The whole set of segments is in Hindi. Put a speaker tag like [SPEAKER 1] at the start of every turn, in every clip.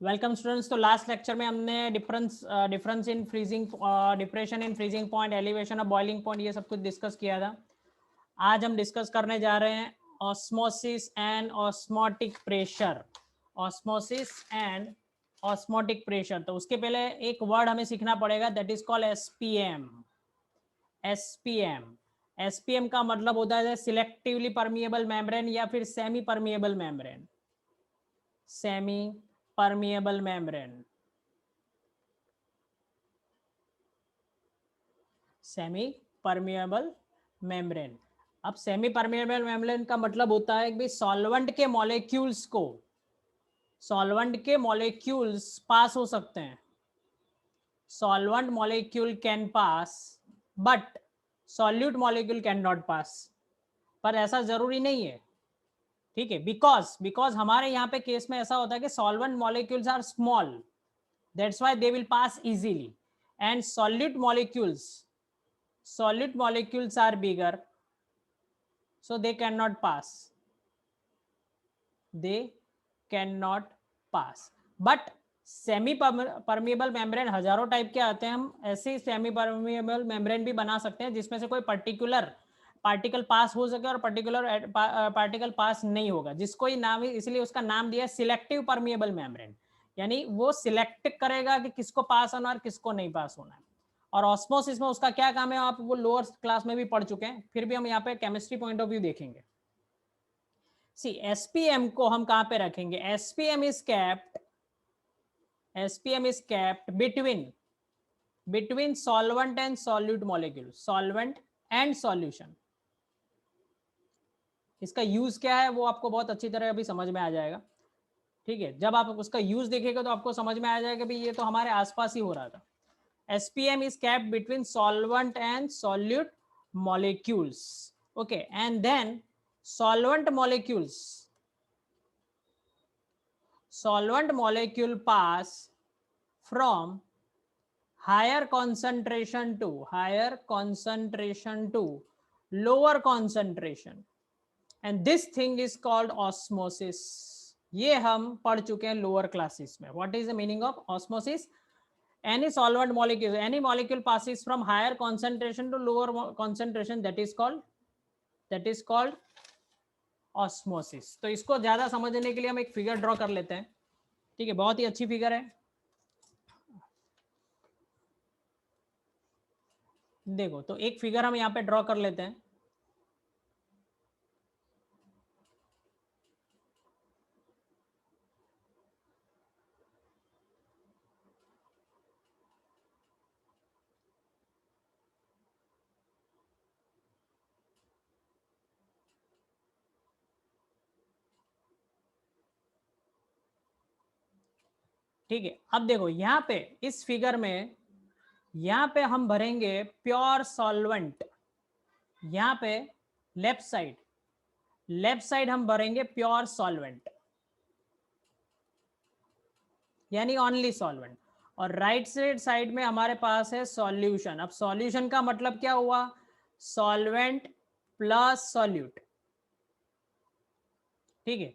[SPEAKER 1] Welcome students. तो लास्ट लेक्चर में हमने difference in freezing, depression in freezing point, elevation of boiling point, ये सब कुछ डिस्कस किया था। आज हम डिस्कस करने जा रहे हैं osmosis and osmotic pressure. Osmosis and osmotic pressure, तो उसके पहले एक वर्ड हमें सीखना पड़ेगा, that is called SPM. SPM SPM का मतलब होता है सिलेक्टिवली परमिएबल मेम्ब्रेन या फिर semi permeable membrane. Semi permeable membrane, semi permeable membrane. अब सेमी परमिएबल मेम्ब्रेन का मतलब होता है कि सॉल्वेंट के मॉलिक्यूल्स पास हो सकते हैं। Solvent molecule can pass but solute molecule can not pass. पर ऐसा जरूरी नहीं है, ठीक है, बिकॉज हमारे यहाँ पे केस में ऐसा होता है कि solvent molecules are small, that's why they will pass easily, and solute molecules are bigger, so they cannot pass. But semi permeable membrane हजारों टाइप के आते हैं। हम ऐसे सेमी परमिएबल मेम्ब्रेन भी बना सकते हैं जिसमें से कोई पार्टिकल पास हो सके और पर्टिकुलर पार्टिकल पास नहीं होगा, जिसको ही नाम, इसलिए उसका नाम दिया सिलेक्टिव परमिएबल मेम्ब्रेन। यानी वो सिलेक्ट करेगा कि किसको पास होना और किसको नहीं पास होना है। और ऑस्मोसिस में उसका क्या काम है, आप वो लोअर क्लास में भी पढ़ चुके हैं, फिर भी हम यहाँ पे केमिस्ट्री पॉइंट ऑफ व्यू देखेंगे। सी एसपीएम को हम कहां पे रखेंगे? SPM is kept between solvent and solute molecule, solvent and solution. इसका यूज क्या है वो आपको बहुत अच्छी तरह अभी समझ में आ जाएगा, ठीक है। जब आप उसका यूज देखेगा तो आपको समझ में आ जाएगा भाई ये तो हमारे आसपास ही हो रहा था। SPM is kept between solvent and solute molecules. Okay, and then solvent molecule pass from higher concentration to lower concentration, and this thing is called osmosis. ये हम पढ़ चुके हैं लोअर क्लासेस में। What is the meaning of osmosis? Any solvent molecule, any molecule passes from higher concentration to lower concentration, that is called osmosis. तो इसको ज्यादा समझने के लिए हम एक फिगर ड्रॉ कर लेते हैं, ठीक है। बहुत ही अच्छी फिगर है, देखो। तो एक फिगर हम यहाँ पे ड्रॉ कर लेते हैं। ठीक है, अब देखो यहाँ पे इस फिगर में, यहाँ पे हम भरेंगे प्योर सॉल्वेंट। यहाँ पे लेफ्ट साइड हम भरेंगे प्योर सॉल्वेंट, यानी ओनली सॉल्वेंट। और राइट साइड में हमारे पास है सॉल्यूशन। अब सॉल्यूशन का मतलब क्या हुआ? सॉल्वेंट प्लस सॉल्यूट, ठीक है,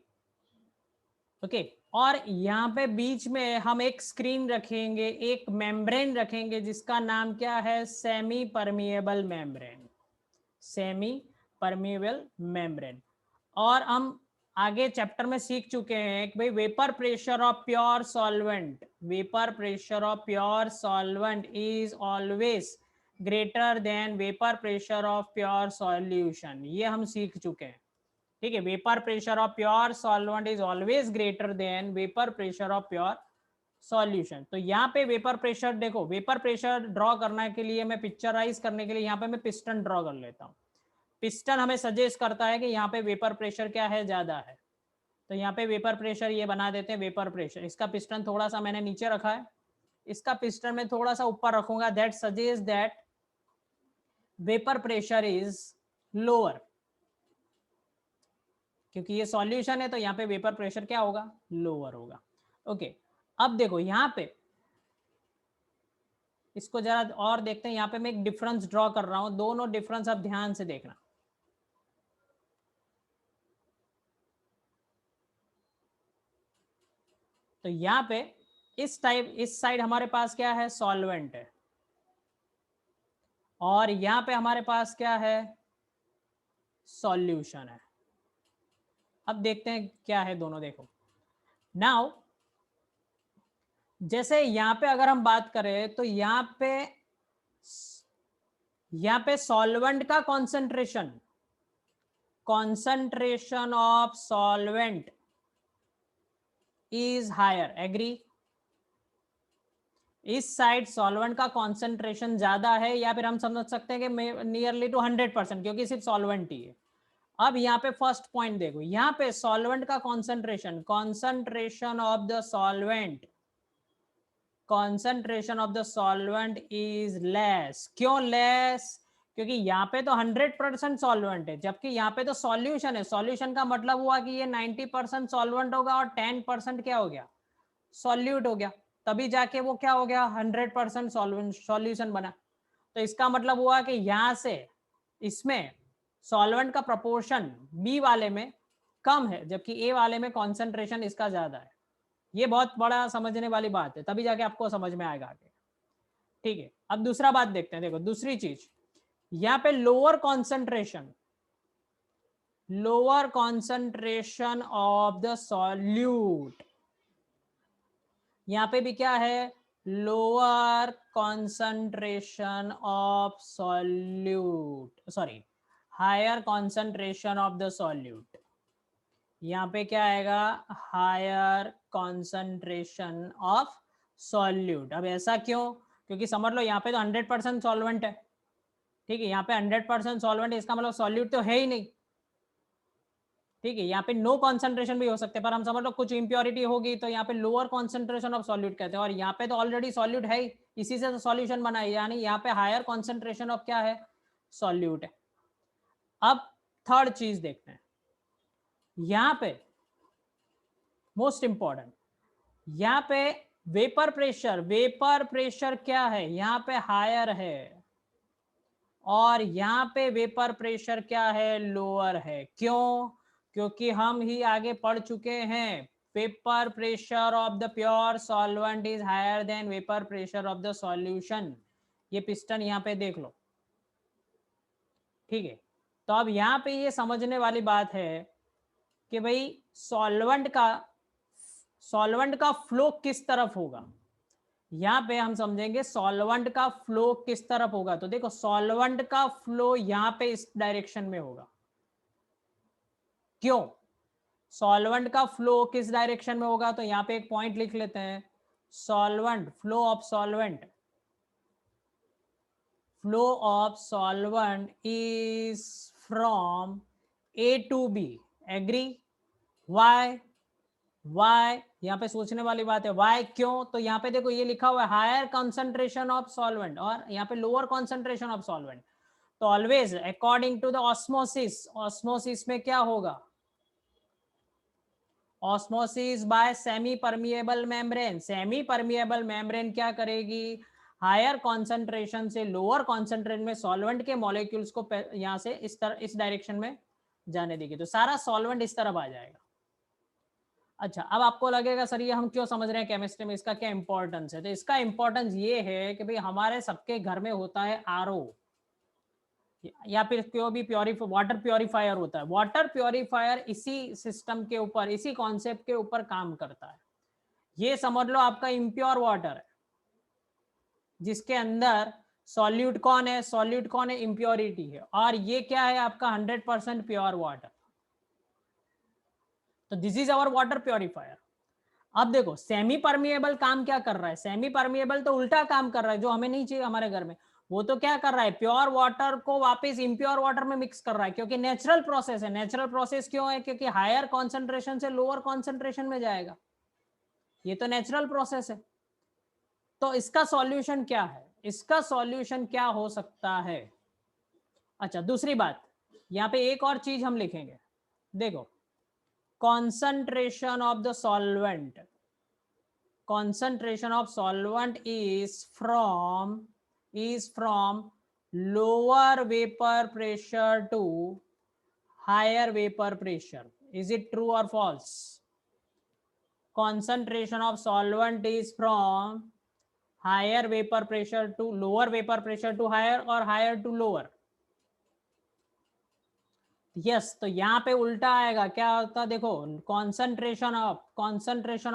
[SPEAKER 1] ओके। और यहाँ पे बीच में हम एक स्क्रीन रखेंगे, एक मेम्ब्रेन रखेंगे जिसका नाम क्या है? Semi permeable membrane, semi permeable membrane. और हम आगे चैप्टर में सीख चुके हैं कि भाई vapour pressure of pure solvent is always greater than vapour pressure of pure solution. ये हम सीख चुके हैं, ठीक है। Vapour pressure of pure solvent is always greater than vapour pressure of pure solution. तो यहाँ पे वेपर प्रेशर, देखो, वेपर प्रेशर ड्रॉ करने के लिए, मैं पिक्चराइज करने के लिए यहाँ पे मैं पिस्टन ड्रॉ कर लेता हूँ। पिस्टन हमें सजेस्ट करता है कि यहाँ पे वेपर प्रेशर क्या है? ज्यादा है, तो यहाँ पे वेपर प्रेशर ये बना देते हैं वेपर प्रेशर। इसका पिस्टन थोड़ा सा मैंने नीचे रखा है, इसका पिस्टन में थोड़ा सा ऊपर रखूंगा, that suggest that vapour pressure is lower, क्योंकि ये सॉल्यूशन है तो यहाँ पे वेपर प्रेशर क्या होगा? लोअर होगा, ओके। अब देखो यहाँ पे इसको जरा और देखते हैं। यहाँ पे मैं एक डिफरेंस ड्रॉ कर रहा हूं, दोनों डिफरेंस आप ध्यान से देखना। तो यहाँ पे इस साइड हमारे पास क्या है, सॉल्वेंट है, और यहां पे हमारे पास क्या है, सॉल्यूशन है। अब देखते हैं क्या है दोनों, देखो नाउ जैसे यहां पे अगर हम बात करें तो यहां पे सॉल्वेंट का concentration of solvent is higher, agree. इस साइड सॉल्वेंट का कॉन्सेंट्रेशन ज्यादा है, या फिर हम समझ सकते हैं कि नियरली टू 100%, क्योंकि सिर्फ सॉल्वेंट ही है। अब यहाँ पे फर्स्ट पॉइंट देखो, यहाँ पे सॉल्वेंट का concentration of the solvent, concentration of the solvent is less. क्यों लेस? क्योंकि यहाँ पे तो 100% सॉल्वेंट है, जबकि यहाँ पे तो सॉल्यूशन है। सॉल्यूशन का मतलब हुआ कि ये 90% सॉल्वेंट होगा और 10% क्या हो गया, सॉल्यूट हो गया, तभी जाके वो क्या हो गया, 100% सॉल्यूशन बना। तो इसका मतलब हुआ कि यहां से इसमें सॉल्वेंट का प्रोपोर्शन बी वाले में कम है, जबकि ए वाले में कॉन्सेंट्रेशन इसका ज्यादा है। ये बहुत बड़ा समझने वाली बात है, तभी जाके आपको समझ में आएगा आगे। ठीक है, अब दूसरा बात देखते हैं। देखो दूसरी चीज, यहाँ पे lower concentration of the solute, यहाँ पे भी क्या है, lower concentration of solute, sorry higher concentration of the solute. यहाँ पे क्या आएगा, हायर कॉन्सेंट्रेशन ऑफ सॉल्यूट। अब ऐसा क्यों? क्योंकि समझ लो यहाँ पे तो 100% सॉल्वेंट है, ठीक है, यहाँ पे 100% सॉल्वेंट है, इसका मतलब सॉल्यूट तो है ही नहीं। ठीक है, यहाँ पे नो कॉन्सेंट्रेशन भी हो सकते हैं, पर हम समझ लो कुछ इंप्योरिटी होगी तो यहाँ पे लोअर कॉन्सेंट्रेशन ऑफ सॉल्यूट कहते हैं, और यहाँ पे तो ऑलरेडी सॉल्यूट है ही, इसी से तो सॉल्यूशन बना है, यानी यहाँ पे हायर कॉन्सेंट्रेशन ऑफ क्या है, सॉल्यूट है। अब थर्ड चीज देखते हैं, यहाँ पे मोस्ट इंपॉर्टेंट, यहाँ पे वेपर प्रेशर क्या है, यहाँ पे हायर है, और यहाँ पे वेपर प्रेशर क्या है, लोअर है। क्यों? क्योंकि हम ही आगे पढ़ चुके हैं, vapour pressure of the pure solvent is higher than vapour pressure of the solution. ये पिस्टन यहाँ पे देख लो, ठीक है। तो अब यहाँ पे ये समझने वाली बात है कि भाई सॉल्वेंट का फ्लो किस तरफ होगा। यहाँ पे हम समझेंगे सॉल्वेंट का फ्लो किस तरफ होगा। तो देखो सॉल्वेंट का फ्लो यहाँ पे इस डायरेक्शन में होगा। क्यों? सॉल्वेंट का फ्लो किस डायरेक्शन में होगा, तो यहाँ पे एक पॉइंट लिख लेते हैं, solvent flow of solvent is from A to B, agree. Why? यहाँ पे सोचने वाली बात है, वाई क्यों? तो यहाँ पे देखो ये लिखा हुआ है हायर कॉन्सेंट्रेशन ऑफ सॉल्वेंट और यहाँ पे लोअर कॉन्सेंट्रेशन ऑफ सॉल्वेंट। तो always according to the osmosis में क्या होगा, osmosis by semi permeable membrane क्या करेगी, हायर कॉन्सेंट्रेशन से लोअर कॉन्सेंट्रेशन में सॉल्वेंट के मॉलिक्यूल्स को यहाँ से इस डायरेक्शन में जाने देगी, तो सारा सॉल्वेंट इस तरफ आ जाएगा। अच्छा, अब आपको लगेगा सर ये हम क्यों समझ रहे हैं केमिस्ट्री में, इसका क्या इंपॉर्टेंस है? तो इसका इंपॉर्टेंस ये है कि भाई हमारे सबके घर में होता है आरओ, या फिर क्यों भी वाटर प्योरीफायर होता है। वाटर प्योरीफायर इसी सिस्टम के ऊपर, इसी कॉन्सेप्ट के ऊपर काम करता है। ये समझ लो आपका इम्प्योर वाटर है, जिसके अंदर सॉल्यूट कौन है, इम्प्योरिटी है, और ये क्या है आपका 100% प्योर वाटर। तो this is our water purifier. अब देखो सेमी परमिएबल काम क्या कर रहा है, सेमी परमिएबल तो उल्टा काम कर रहा है, जो हमें नहीं चाहिए हमारे घर में। वो तो क्या कर रहा है, प्योर वाटर को वापस इम्प्योर वाटर में मिक्स कर रहा है, क्योंकि नेचुरल प्रोसेस है। नेचुरल प्रोसेस क्यों है? क्योंकि हायर कॉन्सेंट्रेशन से लोअर कॉन्सेंट्रेशन में जाएगा, ये तो नेचुरल प्रोसेस है। तो इसका सॉल्यूशन क्या है, इसका सॉल्यूशन क्या हो सकता है? अच्छा, दूसरी बात, यहाँ पे एक और चीज हम लिखेंगे, देखो concentration of the solvent is from lower vapor pressure to higher vapor pressure. Is it true or false? concentration of solvent is from higher vapor pressure to lower vapor pressure to higher or higher to lower? Yes तो यहाँ पे उल्टा आएगा, क्या होता देखो, concentration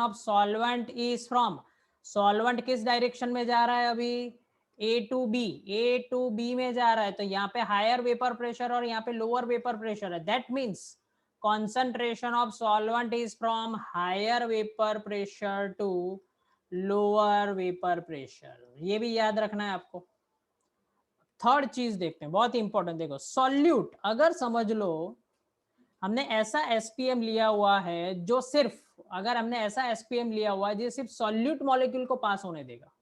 [SPEAKER 1] of solvent is from, solvent किस डायरेक्शन में जा रहा है अभी, ए टू बी में जा रहा है, तो यहाँ पे हायर वेपर प्रेशर और यहाँ पे लोअर वेपर प्रेशर है, that means concentration of solvent is from higher vapor pressure to lower vapor pressure, ये भी याद रखना है आपको। थर्ड चीज देखते हैं, बहुत इंपॉर्टेंट, देखो सॉल्यूट, अगर समझ लो हमने ऐसा एसपीएम लिया हुआ है जो सिर्फ, अगर हमने ऐसा एसपीएम लिया हुआ है जो सिर्फ सॉल्यूट मॉलिक्यूल को पास होने देगा,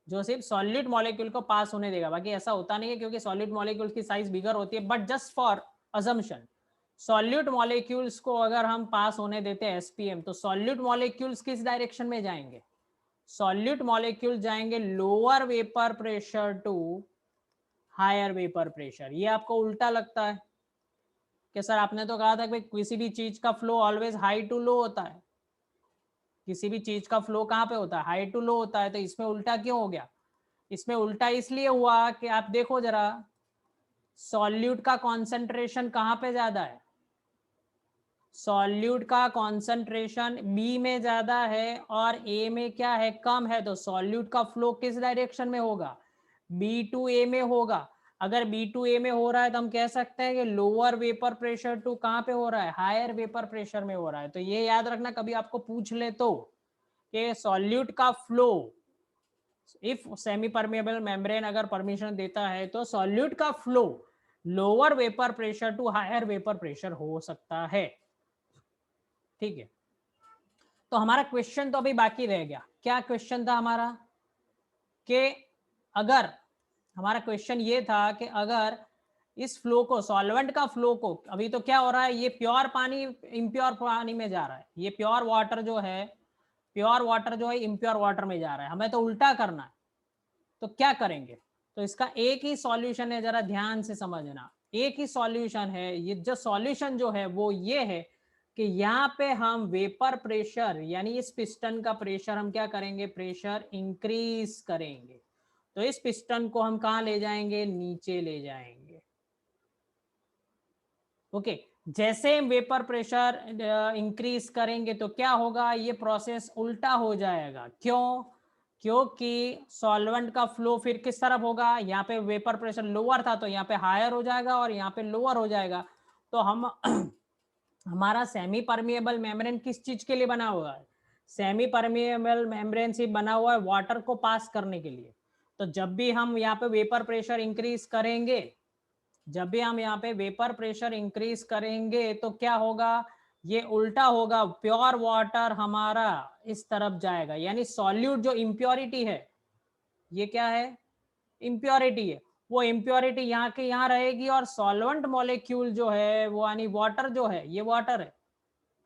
[SPEAKER 1] जो सिर्फ सॉल्यूट मॉलिक्यूल को पास होने देगा, बाकी ऐसा होता नहीं है क्योंकि सॉल्यूट मॉलिक्यूल की साइज बिगर होती है, but just for assumption solute molecules को अगर हम पास होने देते हैं एसपीएम, तो सॉल्यूट मॉलिक्यूल्स किस डायरेक्शन में जाएंगे, सॉल्यूट मॉलिक्यूल जाएंगे lower vapour pressure to higher vapour pressure. ये आपको उल्टा लगता है कि सर आपने तो कहा था कि किसी भी चीज का flow always high to low होता है, किसी भी चीज का फ्लो कहाँ पे होता है, हाई टू लो होता है, तो इसमें उल्टा क्यों हो गया, इसमें उल्टा इसलिए हुआ कि आप देखो जरा सॉल्यूट का कॉन्सेंट्रेशन कहाँ पे ज्यादा है, सॉल्यूट का कॉन्सेंट्रेशन बी में ज्यादा है और ए में क्या है, कम है, तो सॉल्यूट का फ्लो किस डायरेक्शन में होगा, बी टू ए में होगा। अगर बी टू ए में हो रहा है तो हम कह सकते हैं कि लोअर वेपर प्रेशर टू कहाँ पे हो रहा है, हायर वेपर प्रेशर में हो रहा है। तो ये याद रखना, कभी आपको पूछ ले तो कि सॉल्यूट का flow, if semi permeable membrane अगर परमिशन देता है तो सॉल्यूट का flow lower vapour pressure to higher vapour pressure हो सकता है, ठीक है। तो हमारा क्वेश्चन तो अभी बाकी रह गया, क्या क्वेश्चन था हमारा, कि अगर, हमारा क्वेश्चन ये था कि अगर इस फ्लो को, सॉल्वेंट का फ्लो को, अभी तो क्या हो रहा है, ये प्योर पानी इम्प्योर पानी में जा रहा है, ये प्योर वाटर जो है, प्योर वाटर जो है इम्प्योर वाटर में जा रहा है, हमें तो उल्टा करना है, तो क्या करेंगे, तो इसका एक ही सॉल्यूशन है, जरा ध्यान से समझना, एक ही सॉल्यूशन है, ये जो सॉल्यूशन जो है वो ये है कि यहाँ पे हम वेपर प्रेशर, यानी इस पिस्टन का प्रेशर हम क्या करेंगे, प्रेशर इंक्रीज करेंगे, तो इस पिस्टन को हम कहाँ ले जाएंगे, नीचे ले जाएंगे, ओके। जैसे वेपर प्रेशर इंक्रीज करेंगे तो क्या होगा, ये प्रोसेस उल्टा हो जाएगा, क्यों, क्योंकि सॉल्वेंट का फ्लो फिर किस तरफ होगा, यहाँ पे वेपर प्रेशर लोअर था तो यहाँ पे हायर हो जाएगा और यहाँ पे लोअर हो जाएगा, तो हम हमारा सेमी परमिएबल मेम्ब्रेन किस चीज के लिए बना हुआ है, सेमी परमिएबल मेम्ब्रेन से बना हुआ है वाटर को पास करने के लिए। तो जब भी हम यहाँ पे वेपर प्रेशर इंक्रीज करेंगे, जब भी हम यहाँ पे वेपर प्रेशर इंक्रीज करेंगे तो क्या होगा, ये उल्टा होगा, प्योर वाटर हमारा इस तरफ जाएगा, यानी सॉल्यूट जो इम्प्योरिटी है, ये क्या है, इम्प्योरिटी है, वो इम्प्योरिटी यहाँ के यहाँ रहेगी और सॉल्वेंट मॉलिक्यूल जो है वो, यानी वाटर जो है, ये वाटर है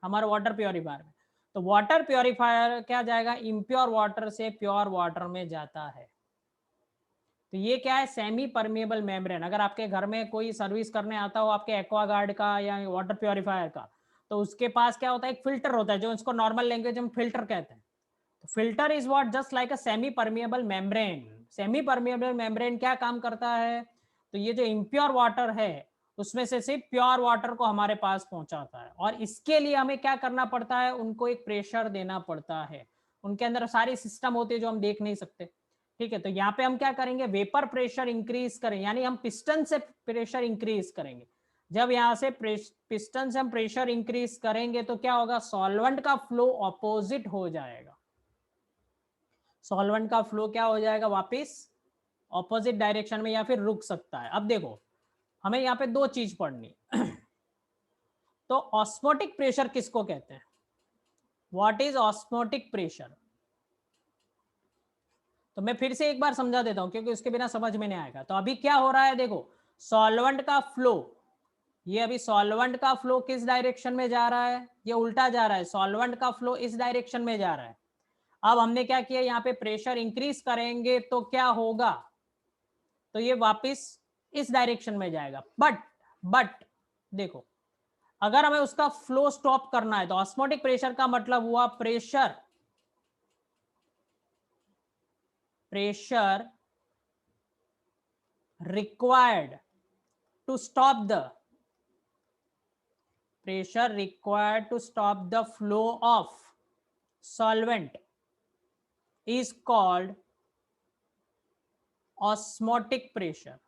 [SPEAKER 1] हमारा वाटर प्योरीफायर में, तो वाटर प्योरीफायर क्या जाएगा, इम्प्योर वाटर से प्योर वाटर में जाता है। तो ये क्या है, सेमी परमेबल मेम्ब्रेन। अगर आपके घर में कोई सर्विस करने आता हो आपके एक्वागार्ड का या वाटर प्योरीफायर का, तो उसके पास क्या होता है, एक फिल्टर होता है जो इसको नॉर्मल लैंग्वेज में फिल्टर कहते हैं। तो filter is what, just like a semi permeable membrane. Semi permeable membrane क्या काम करता है, तो ये जो इम्प्योर वाटर है उसमें से सिर्फ प्योर वाटर को हमारे पास पहुंचाता है, और इसके लिए हमें क्या करना पड़ता है, उनको एक प्रेशर देना पड़ता है, उनके अंदर सारी सिस्टम होती है जो हम देख नहीं सकते, ठीक है। तो यहाँ पे हम क्या करेंगे, वेपर प्रेशर इंक्रीज करें, यानी हम पिस्टन से प्रेशर इंक्रीज करेंगे। जब यहाँ से पिस्टन से हम प्रेशर इंक्रीज करेंगे तो क्या होगा, सॉल्वेंट का फ्लो ऑपोजिट हो जाएगा, सॉल्वेंट का फ्लो क्या हो जाएगा, वापस ऑपोजिट डायरेक्शन में या फिर रुक सकता है। अब देखो हमें यहाँ पे दो चीज पढ़नी तो ऑस्मोटिक प्रेशर किसको कहते हैं, व्हाट इज ऑस्मोटिक प्रेशर, तो मैं फिर से एक बार समझा देता हूं क्योंकि उसके बिना समझ में नहीं आएगा। तो अभी क्या हो रहा है, देखो सॉल्वेंट का फ्लो, ये अभी सॉल्वेंट का फ्लो किस डायरेक्शन में जा रहा है, ये उल्टा जा रहा है, सॉल्वेंट का फ्लो इस डायरेक्शन में जा रहा है। अब हमने क्या किया, यहाँ पे प्रेशर इंक्रीज करेंगे तो क्या होगा, तो ये वापस इस डायरेक्शन में जाएगा। बट देखो अगर हमें उसका फ्लो स्टॉप करना है तो ऑस्मोटिक प्रेशर का मतलब हुआ pressure required to stop the flow of solvent is called osmotic pressure.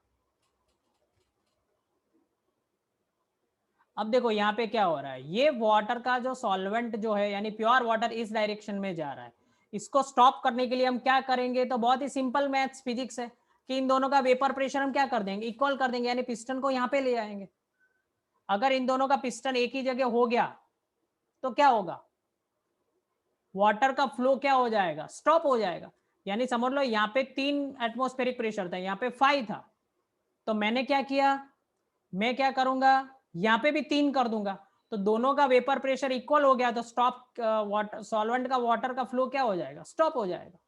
[SPEAKER 1] अब देखो यहाँ पे क्या हो रहा है, ये वाटर का जो सॉल्वेंट जो है यानी प्योर वाटर इस डायरेक्शन में जा रहा है, इसको स्टॉप करने के लिए हम क्या करेंगे, तो बहुत ही सिंपल मैथ्स फिजिक्स है कि इन दोनों का वेपर प्रेशर हम क्या कर देंगे, इक्वल कर देंगे, यानी पिस्टन को यहाँ पे ले आएंगे. अगर इन दोनों का पिस्टन एक ही जगह हो गया तो क्या होगा, वाटर का फ्लो क्या हो जाएगा, स्टॉप हो जाएगा. यानी समझ लो यहाँ पे 3 एटमॉस्फेरिक प्रेशर था, यहाँ पे 5 था, तो मैंने क्या किया, मैं क्या करूंगा, यहाँ पे भी 3 कर दूंगा, तो दोनों का वेपर प्रेशर इक्वल हो गया, तो स्टॉप वाटर सॉल्वेंट का वाटर का फ्लो क्या हो जाएगा, स्टॉप हो जाएगा.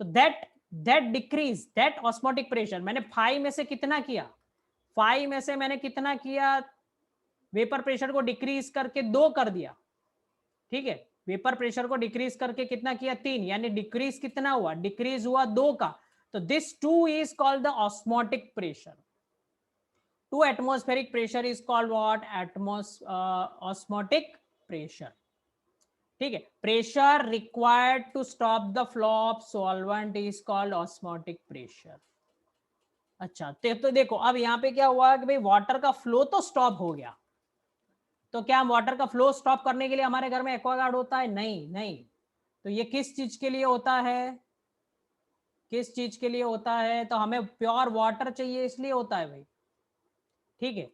[SPEAKER 1] तो that decrease that osmotic pressure, मैंने 5 में से कितना किया, 5 में से मैंने कितना किया, वेपर प्रेशर को डिक्रीज करके 2 कर दिया. ठीक है, वेपर प्रेशर को डिक्रीज करके कितना किया, 3, यानी डिक्रीज कितना हुआ, डिक्रीज हुआ 2 का. तो this 2 is called the osmotic pressure. 2 atmospheric pressure is called what, osmotic pressure. ठीक है, pressure required to stop the flow of solvent is called osmotic pressure. अच्छा, तो देखो अब यहाँ पे क्या हुआ कि भाई वाटर का फ्लो तो स्टॉप हो गया, तो क्या हम वाटर का फ्लो स्टॉप करने के लिए हमारे घर में एक्वागार्ड होता है, नहीं नहीं. तो ये किस चीज के लिए होता है, किस चीज के लिए होता है, तो हमें प्योर वाटर चाहिए इसलिए होता है भाई. ठीक है,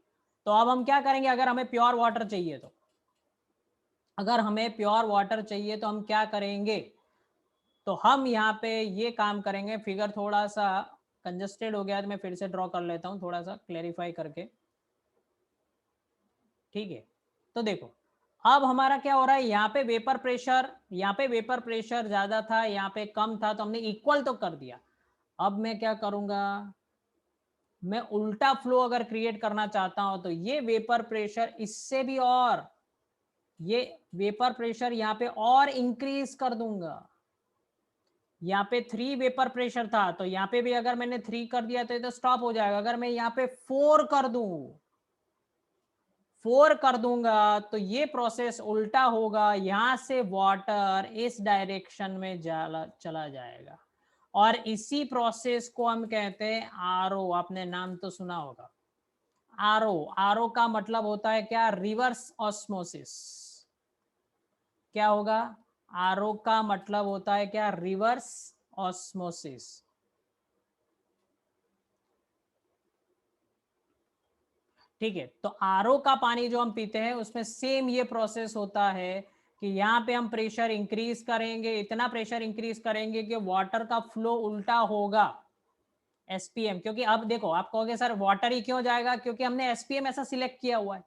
[SPEAKER 1] तो अब हम क्या करेंगे, अगर हमें प्योर वाटर चाहिए तो, अगर हमें प्योर वाटर चाहिए तो हम क्या करेंगे, तो हम यहाँ पे ये काम करेंगे. फिगर थोड़ा सा कंजस्टेड हो गया तो मैं फिर से ड्रॉ कर लेता हूँ, थोड़ा सा क्लेरिफाई करके. ठीक है, तो देखो अब हमारा क्या हो रहा है, यहाँ पे वेपर प्रेशर ज्यादा था, यहाँ पे कम था, तो हमने इक्वल तो कर दिया. अब मैं क्या करूंगा, मैं उल्टा फ्लो अगर क्रिएट करना चाहता हूं तो ये वेपर प्रेशर इससे भी, और ये वेपर प्रेशर यहाँ पे और इंक्रीज कर दूंगा. यहाँ पे 3 वेपर प्रेशर था, तो यहाँ पे भी अगर मैंने 3 कर दिया तो ये तो स्टॉप हो जाएगा. अगर मैं यहाँ पे 4 कर दूंगा तो ये प्रोसेस उल्टा होगा, यहां से वाटर इस डायरेक्शन में चला जाएगा, और इसी प्रोसेस को हम कहते हैं आरओ. आपने नाम तो सुना होगा, आरओ का मतलब होता है क्या, रिवर्स ऑस्मोसिस. क्या होगा, आरओ का मतलब होता है क्या, रिवर्स ऑस्मोसिस. ठीक है, तो आरओ का पानी जो हम पीते हैं उसमें सेम ये प्रोसेस होता है कि यहाँ पे हम प्रेशर इंक्रीज करेंगे, इतना प्रेशर इंक्रीज करेंगे कि वाटर का फ्लो उल्टा होगा, एसपीएम. क्योंकि अब देखो आप कहोगे सर वाटर ही क्यों जाएगा, क्योंकि हमने एसपीएम ऐसा सिलेक्ट किया हुआ है.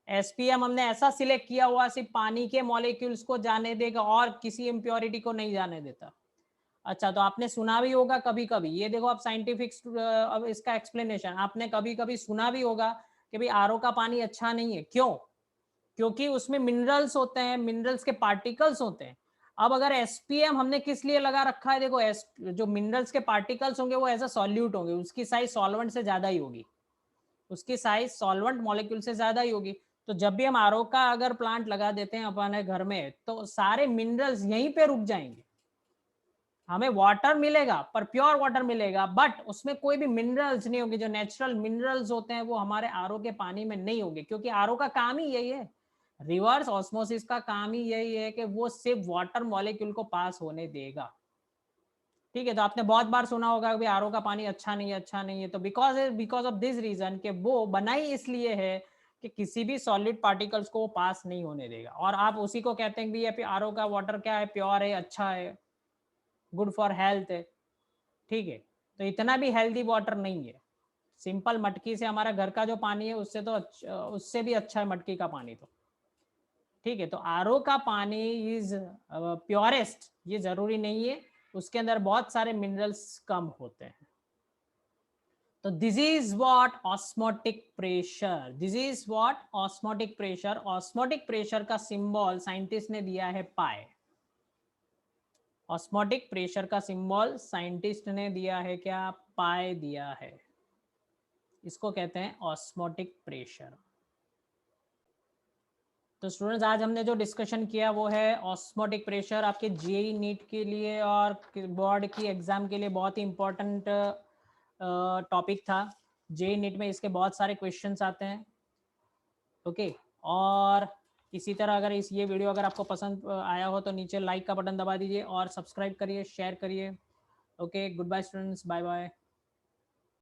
[SPEAKER 1] एसपीएम हमने ऐसा सिलेक्ट किया हुआ सिर्फ पानी के मॉलिक्यूल्स को जाने देगा और किसी इम्प्योरिटी को नहीं जाने देता. अच्छा, तो आपने सुना भी होगा कभी कभी, ये देखो आप साइंटिफिक, अब इसका एक्सप्लेनेशन, आपने कभी कभी सुना भी होगा कि भाई आरओ का पानी अच्छा नहीं है. क्यों, क्योंकि उसमें मिनरल्स होते हैं, मिनरल्स के पार्टिकल्स होते हैं. अब अगर एसपीएम हमने किस लिए लगा रखा है, देखो जो मिनरल्स के पार्टिकल्स होंगे वो एज अ सॉल्यूट होंगे, उसकी साइज सॉल्वेंट से ज्यादा ही होगी, उसकी साइज सॉल्वेंट मॉलिक्यूल से ज्यादा ही होगी. तो जब भी हम आरओ का अगर प्लांट लगा देते हैं अपने घर में, तो सारे मिनरल्स यहीं पे रुक जाएंगे. हमें वाटर मिलेगा पर प्योर वाटर मिलेगा, बट उसमें कोई भी मिनरल्स नहीं होंगे, जो नेचुरल मिनरल्स होते हैं वो हमारे आरओ के पानी में नहीं होंगे, क्योंकि आरओ का काम ही यही है, रिवर्स ऑस्मोसिस का काम ही यही है कि वो सिर्फ वाटर मॉलिक्यूल को पास होने देगा. ठीक है, तो आपने बहुत बार सुना होगा कि आरओ का पानी अच्छा नहीं है, अच्छा नहीं है, तो बिकॉज ऑफ दिस रीजन कि वो बनाई इसलिए है कि किसी भी सॉलिड पार्टिकल्स को वो पास नहीं होने देगा. और आप उसी को कहते हैं कि आरओ का वाटर क्या है, प्योर है, अच्छा है, गुड फॉर हेल्थ है. ठीक है, तो इतना भी हेल्दी वाटर नहीं है. सिंपल मटकी से हमारा घर का जो पानी है उससे तो उससे भी अच्छा है मटकी का पानी तो. ठीक है, तो आरओ का पानी इज प्योरेस्ट, ये जरूरी नहीं है, उसके अंदर बहुत सारे मिनरल्स कम होते हैं. तो this is what osmotic pressure, this is what osmotic pressure. Osmotic pressure का सिंबल साइंटिस्ट ने दिया है पाई। ऑस्मोटिक प्रेशर का सिंबल साइंटिस्ट ने दिया है क्या, पाई दिया है। इसको कहते हैं ऑस्मोटिक प्रेशर। तो स्टूडेंट्स आज हमने जो डिस्कशन किया वो है ऑस्मोटिक प्रेशर। आपके जेईई नीट के लिए और बोर्ड की एग्जाम के लिए बहुत ही इंपॉर्टेंट टॉपिक था। जेईई नीट में इसके बहुत सारे क्वेश्चंस आते हैं। ओके, और इसी तरह अगर ये वीडियो अगर आपको पसंद आया हो तो नीचे लाइक का बटन दबा दीजिए और सब्सक्राइब करिए, शेयर करिए। Okay, good bye students, bye bye.